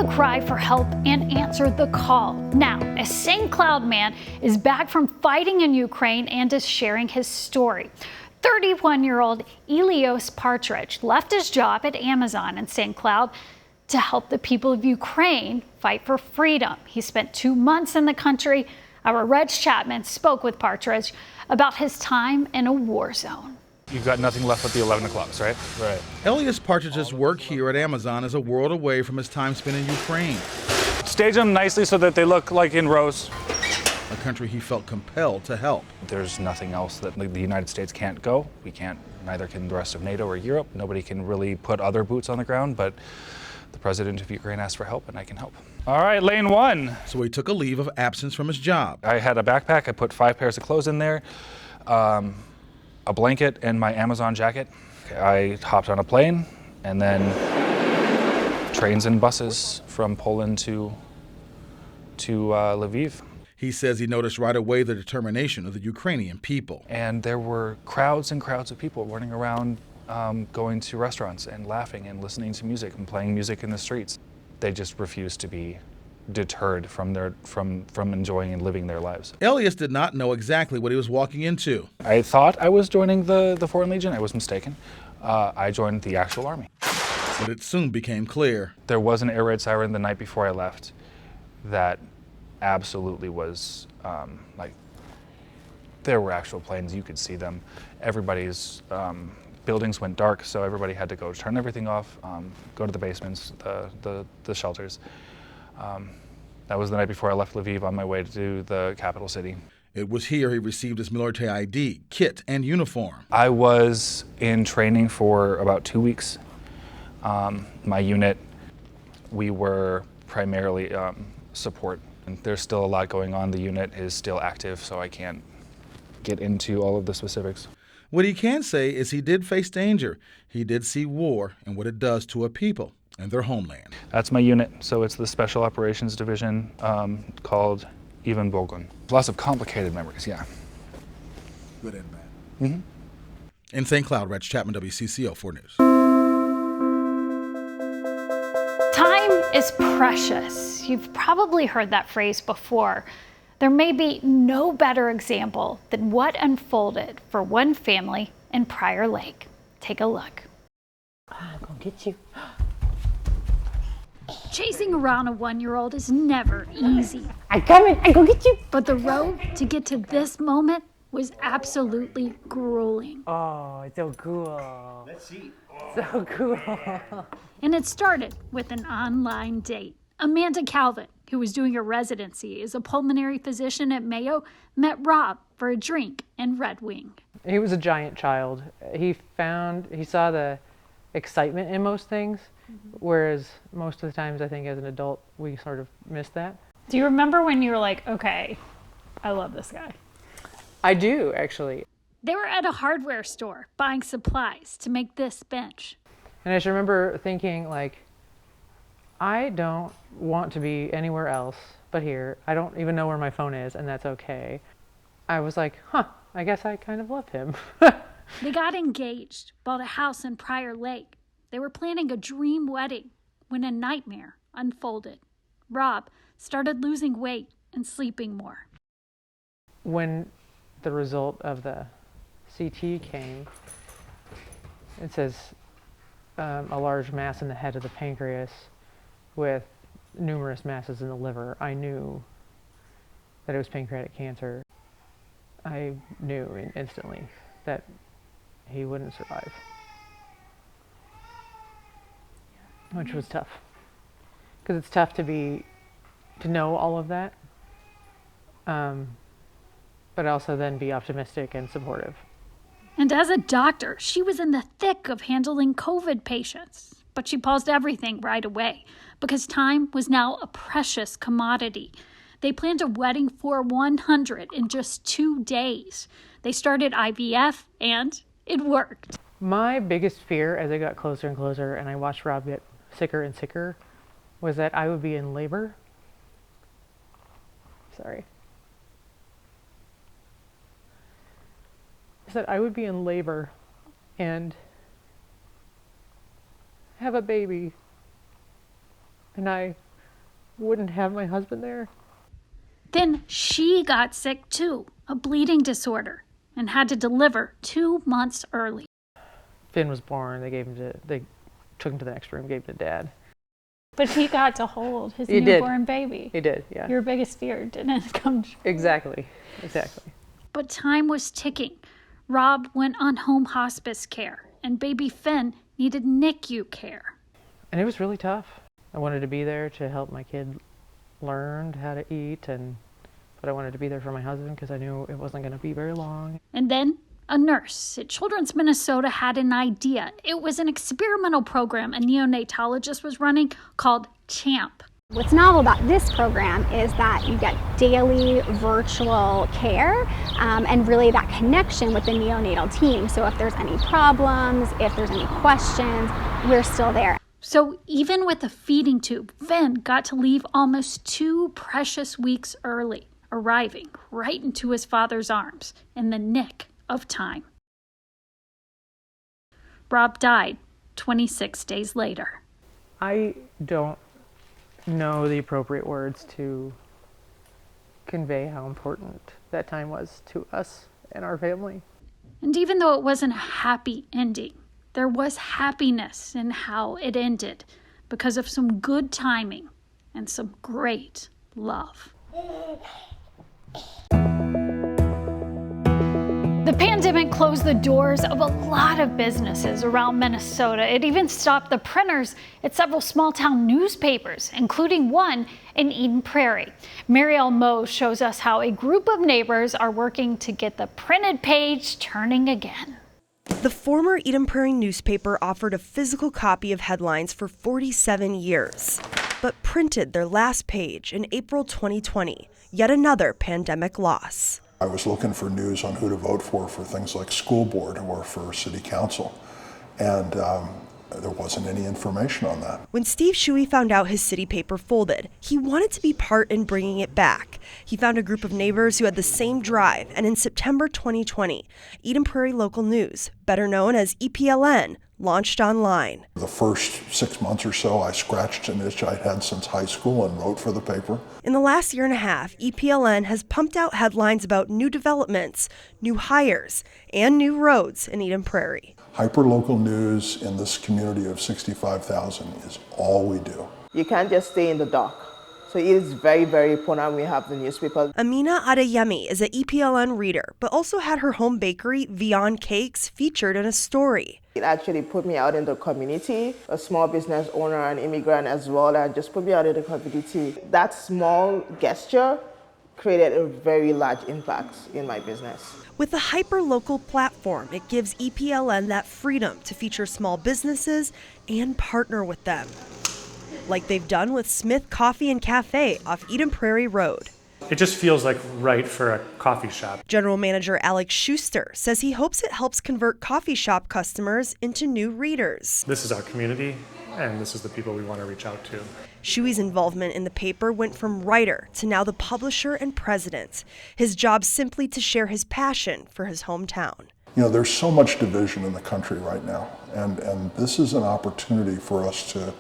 cry for help and answered the call. Now, a St. Cloud man is back from fighting in Ukraine and is sharing his story. 31-year-old Elios Partridge left his job at Amazon in St. Cloud to help the people of Ukraine fight for freedom. He spent 2 months in the country. Our Reg Chapman spoke with Partridge about his time in a war zone. You've got nothing left but the 11 o'clocks, right? Right. Elias Partridge's work here at Amazon is a world away from his time spent in Ukraine, Stage them nicely so that they look like in rows. a country he felt compelled to help. There's nothing else that the United States can't go. We can't, neither can the rest of NATO or Europe. Nobody can really put other boots on the ground, but the president of Ukraine asked for help and I can help. All right, lane one. So he took a leave of absence from his job. I had a backpack. I put 5 pairs of clothes in there, a blanket, and my Amazon jacket. I hopped on a plane and then trains and buses from Poland to Lviv. He says he noticed right away the determination of the Ukrainian people. And there were crowds and crowds of people running around, going to restaurants and laughing and listening to music and playing music in the streets. They just refused to be deterred from enjoying and living their lives. Elias did not know exactly what he was walking into. I thought I was joining the Foreign Legion. I was mistaken. I joined the actual army. But it soon became clear. There was an air raid siren the night before I left that absolutely was there were actual planes. You could see them. Everybody's buildings went dark, so everybody had to go turn everything off, go to the basements, the shelters. That was the night before I left Lviv on my way to the capital city. It was here he received his military ID, kit, and uniform. I was in training for about 2 weeks. My unit, we were primarily support. And there's still a lot going on. The unit is still active, so I can't get into all of the specifics. What he can say is he did face danger. He did see war and what it does to a people and their homeland. That's my unit, so it's the Special Operations Division called Ivan Bogun. Lots of complicated memories, yeah. Good and bad. Mm-hmm. In St. Cloud, Reg Chapman, WCCO 4 News. Time is precious. You've probably heard that phrase before. There may be no better example than what unfolded for one family in Prior Lake. Take a look. I'm gonna get you. Chasing around a 1-year-old is never easy. I'm coming. I'm gonna get you. But the road to get to this moment was absolutely grueling. Oh, it's so cool. Let's see. So cool. And it started with an online date. Amanda Calvin, who was doing a residency as a pulmonary physician at Mayo, met Rob for a drink in Red Wing. He was a giant child. He saw the excitement in most things, whereas most of the times I think as an adult we sort of miss that. Do you remember when you were like, okay, I love this guy? I do, actually. They were at a hardware store buying supplies to make this bench. And I just remember thinking, like, I don't want to be anywhere else but here. I don't even know where my phone is, and that's okay. I was like, I guess I kind of love him. They got engaged, bought a house in Prior Lake. They were planning a dream wedding when a nightmare unfolded. Rob started losing weight and sleeping more. When the result of the CT came, it says a large mass in the head of the pancreas with numerous masses in the liver. I knew that it was pancreatic cancer. I knew instantly that he wouldn't survive, which was tough. Because it's tough to know all of that, but also then be optimistic and supportive. And as a doctor, she was in the thick of handling COVID patients. But she paused everything right away because time was now a precious commodity. They planned a wedding for 100 in just 2 days. They started IVF and it worked. My biggest fear as it got closer and closer and I watched Rob get sicker and sicker was that I would be in labor. Sorry. Is that I would be in labor and have a baby and I wouldn't have my husband there. Then she got sick too, a bleeding disorder, and had to deliver 2 months early. Finn was born. They took him to the next room, gave him to Dad. But he got to hold his He newborn baby. He did, yeah. Your biggest fear didn't come true. Exactly. But time was ticking. Rob went on home hospice care, and baby Finn needed NICU care. And it was really tough. I wanted to be there to help my kid learn how to eat, but I wanted to be there for my husband because I knew it wasn't going to be very long. And then a nurse at Children's Minnesota had an idea. It was an experimental program a neonatologist was running called CHAMP. What's novel about this program is that you get daily virtual care and really that connection with the neonatal team. So if there's any problems, if there's any questions, we're still there. So even with a feeding tube, Finn got to leave almost 2 precious weeks early, arriving right into his father's arms in the nick of time. Rob died 26 days later. I don't know the appropriate words to convey how important that time was to us and our family. And even though it wasn't a happy ending, there was happiness in how it ended because of some good timing and some great love. The pandemic closed the doors of a lot of businesses around Minnesota. It even stopped the printers at several small-town newspapers, including one in Eden Prairie. Marielle Moe shows us how a group of neighbors are working to get the printed page turning again. The former Eden Prairie newspaper offered a physical copy of headlines for 47 years, but printed their last page in April 2020, yet another pandemic loss. I was looking for news on who to vote for things like school board or for city council, and there wasn't any information on that. When Steve Shuey found out his city paper folded, he wanted to be part in bringing it back. He found a group of neighbors who had the same drive, and in September 2020, Eden Prairie Local News, better known as EPLN, launched online. The first 6 months or so, I scratched an itch I'd had since high school and wrote for the paper. In the last year and a half, EPLN has pumped out headlines about new developments, new hires, and new roads in Eden Prairie. Hyperlocal news in this community of 65,000 is all we do. You can't just stay in the dark. So it is very, very important we have the newspaper. Amina Adeyemi is an EPLN reader, but also had her home bakery, Vion Cakes, featured in a story. It actually put me out in the community, a small business owner, an immigrant as well, and just put me out in the community. That small gesture created a very large impact in my business. With the hyperlocal platform, it gives EPLN that freedom to feature small businesses and partner with them, like they've done with Smith Coffee and Cafe off Eden Prairie Road. It just feels like right for a coffee shop. General Manager Alex Schuster says he hopes it helps convert coffee shop customers into new readers. This is our community, and this is the people we want to reach out to. Shuey's involvement in the paper went from writer to now the publisher and president. His job simply to share his passion for his hometown. You know, there's so much division in the country right now, and this is an opportunity for us to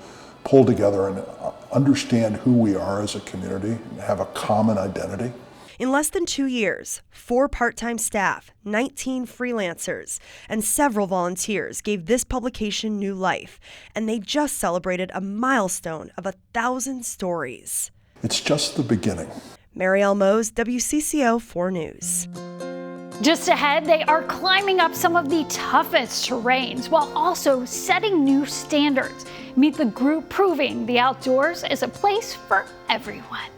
pull together and understand who we are as a community and have a common identity. In less than 2 years, 4 part-time staff, 19 freelancers, and several volunteers gave this publication new life, and they just celebrated a milestone of 1,000 stories. It's just the beginning. Marielle Moe, WCCO 4 News. Just ahead, they are climbing up some of the toughest terrains while also setting new standards. Meet the group proving the outdoors is a place for everyone.